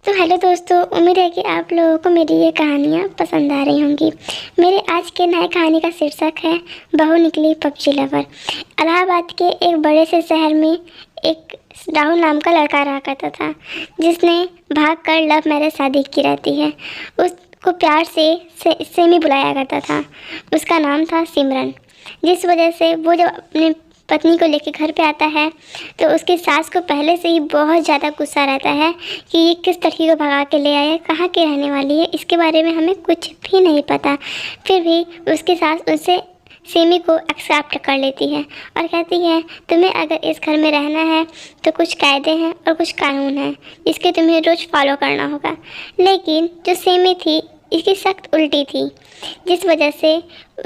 तो हेलो दोस्तों, उम्मीद है कि आप लोगों को मेरी ये कहानियाँ पसंद आ रही होंगी। मेरे आज के नए कहानी का शीर्षक है बहू निकली पबजी लवर। इलाहाबाद के एक बड़े से शहर में एक राहुल नाम का लड़का रहा करता था, जिसने भाग कर लव मैरिज शादी की रहती है। उसको प्यार से सेमी बुलाया करता था। उसका नाम था सिमरन। जिस वजह से वो जब अपने पत्नी को लेकर घर पे आता है तो उसकी सास को पहले से ही बहुत ज़्यादा गुस्सा रहता है कि ये किस लड़की को भगा के ले आया, कहाँ की रहने वाली है, इसके बारे में हमें कुछ भी नहीं पता। फिर भी उसकी सास उससे सेमी को एक्सेप्ट कर लेती है और कहती है तुम्हें अगर इस घर में रहना है तो कुछ कायदे हैं और कुछ कानून हैं, इसके तुम्हें रोज़ फॉलो करना होगा। लेकिन जो सेमी थी इसकी सख्त उल्टी थी, जिस वजह से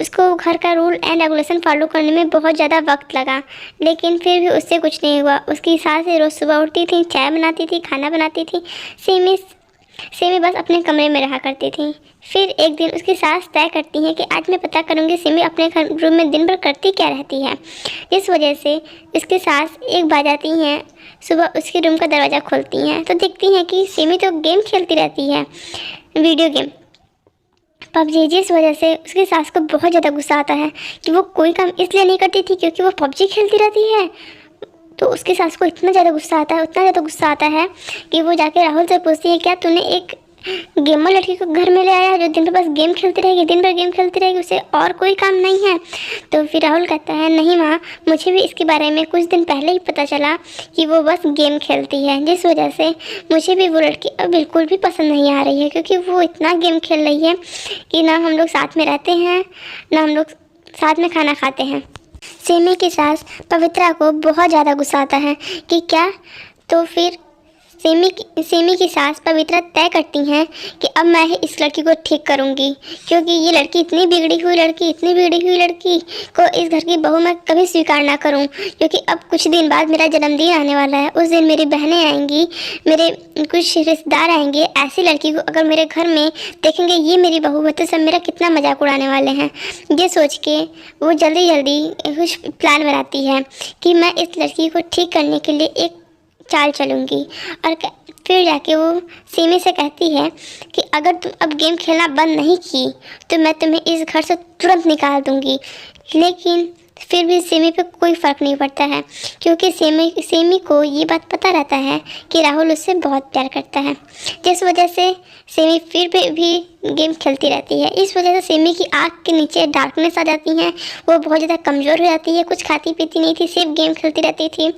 उसको घर का रूल एंड रेगुलेशन फॉलो करने में बहुत ज़्यादा वक्त लगा। लेकिन फिर भी उससे कुछ नहीं हुआ। उसकी सास रोज़ सुबह उठती थी, चाय बनाती थी, खाना बनाती थी। सेमी बस अपने कमरे में रहा करती थी। फिर एक दिन उसकी सास तय करती है कि आज मैं पता करूँगी सेमी अपने घर रूम में दिन भर करती क्या रहती है। जिस वजह से उसकी सास एक बार जाती हैं, सुबह उसके रूम का दरवाज़ा खोलती हैं तो देखती हैं कि सेमी तो गेम खेलती रहती है, वीडियो गेम पबजी। जिस वजह से उसकी सास को बहुत ज़्यादा गुस्सा आता है कि वो कोई काम इसलिए नहीं करती थी क्योंकि वो पबजी खेलती रहती है। तो उसकी सास को इतना ज़्यादा गुस्सा आता है, उतना ज़्यादा गुस्सा आता है कि वो जाके राहुल से पूछती है क्या तूने एक गेमर लड़की को घर में ले आया जो दिन भर बस गेम खेलती रहेगी, दिन भर गेम खेलती रहेगी, उसे और कोई काम नहीं है। तो फिर राहुल कहता है नहीं माँ, मुझे भी इसके बारे में कुछ दिन पहले ही पता चला कि वो बस गेम खेलती है, जिस वजह से मुझे भी वो लड़की अब बिल्कुल भी पसंद नहीं आ रही है क्योंकि वो इतना गेम खेल रही है कि ना हम लोग साथ में रहते हैं ना हम लोग साथ में खाना खाते हैं। सेमी की सास पवित्रा को बहुत ज़्यादा गुस्सा आता है कि क्या। तो फिर सेमी की सास पवित्रा तय करती हैं कि अब मैं ही इस लड़की को ठीक करूंगी क्योंकि ये लड़की इतनी बिगड़ी हुई लड़की को इस घर की बहू मैं कभी स्वीकार ना करूं। क्योंकि अब कुछ दिन बाद मेरा जन्मदिन आने वाला है, उस दिन मेरी बहनें आएंगी, मेरे कुछ रिश्तेदार आएंगे। ऐसी लड़की को अगर मेरे घर में देखेंगे ये मेरी बहू है तो सब मेरा कितना मजाक उड़ाने वाले हैं। ये सोच के वो जल्दी कुछ प्लान बनाती है कि मैं इस लड़की को ठीक करने के लिए एक चाल चलूँगी। और फिर जाके वो सेमी से कहती है कि अगर तुम अब गेम खेलना बंद नहीं की तो मैं तुम्हें इस घर से तुरंत निकाल दूँगी। लेकिन फिर भी सेमी पे कोई फ़र्क नहीं पड़ता है क्योंकि सेमी को ये बात पता रहता है कि राहुल उससे बहुत प्यार करता है, जिस वजह से सेमी फिर भी गेम खेलती रहती है। इस वजह से सेमी की आँख के नीचे डार्कनेस आ जाती है, वो बहुत ज़्यादा कमज़ोर हो जाती है, कुछ खाती पीती नहीं थी, सिर्फ गेम खेलती रहती थी।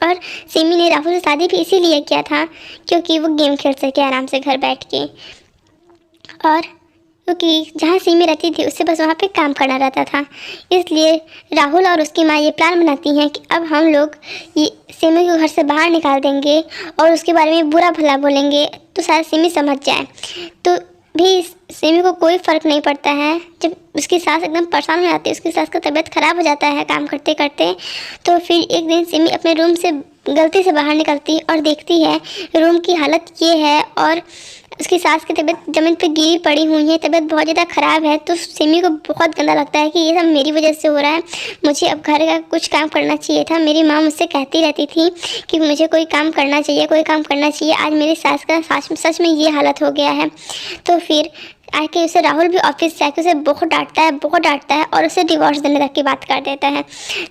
और सेमी ने राहुल से शादी भी इसीलिए किया था क्योंकि वो गेम खेल सके आराम से घर बैठ के। और क्योंकि जहाँ सेमी रहती थी उससे बस वहाँ पे काम करना रहता था, इसलिए राहुल और उसकी माँ ये प्लान बनाती हैं कि अब हम लोग ये सेमी को घर से बाहर निकाल देंगे और उसके बारे में बुरा भला बोलेंगे तो शायद सेमी समझ जाए। तो भी सेमी को कोई फ़र्क नहीं पड़ता है। जब उसकी सास एकदम परेशान हो जाती है, उसकी सास का तबीयत ख़राब हो जाता है काम करते करते, तो फिर एक दिन सेमी अपने रूम से गलती से बाहर निकलती और देखती है रूम की हालत ये है और उसकी सास की तबीयत ज़मीन पे गिरी पड़ी हुई है, तबीयत बहुत ज़्यादा ख़राब है। तो सेमी को बहुत गंदा लगता है कि ये सब मेरी वजह से हो रहा है, मुझे अब घर का कुछ काम करना चाहिए था। मेरी माँ मुझसे कहती रहती थी कि मुझे कोई काम करना चाहिए, आज मेरी सास का सच में ये हालत हो गया है। तो फिर आके उसे राहुल भी ऑफिस से आके उसे बहुत डांटता है और उसे डिवोर्स देने तक की बात कर देता है,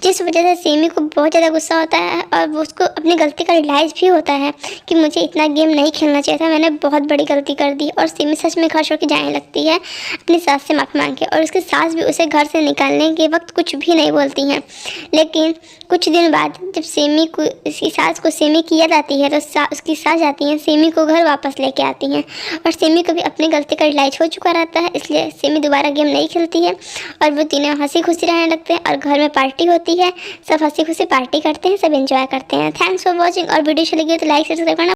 जिस वजह से सेमी को बहुत ज़्यादा गुस्सा होता है और वो उसको अपनी गलती का रियलाइज़ भी होता है कि मुझे इतना गेम नहीं खेलना चाहिए था, मैंने बहुत बड़ी गलती कर दी। और सेमी सच में घर छोड़ के जाने लगती है अपनी सास से माफ़ी मांग के, और उसकी सास भी उसे घर से निकालने के वक्त कुछ भी नहीं बोलती हैं। लेकिन कुछ दिन बाद जब सेमी को उसकी सास को सेमी की याद आती है तो उसकी सास जाती हैं, सेमी को घर वापस लेके आती हैं और सेमी को भी अपनी गलती का रियलाइज़ हो चुका रहता है, इसलिए सेमी दोबारा गेम नहीं खेलती है और वो तीनों हंसी खुशी रहने लगते हैं और घर में पार्टी होती है, सब हंसी खुशी पार्टी करते हैं, सब एंजॉय करते हैं। Thanks for watching. और वीडियो अच्छी लगी तो लाइक सब्सक्राइब करना।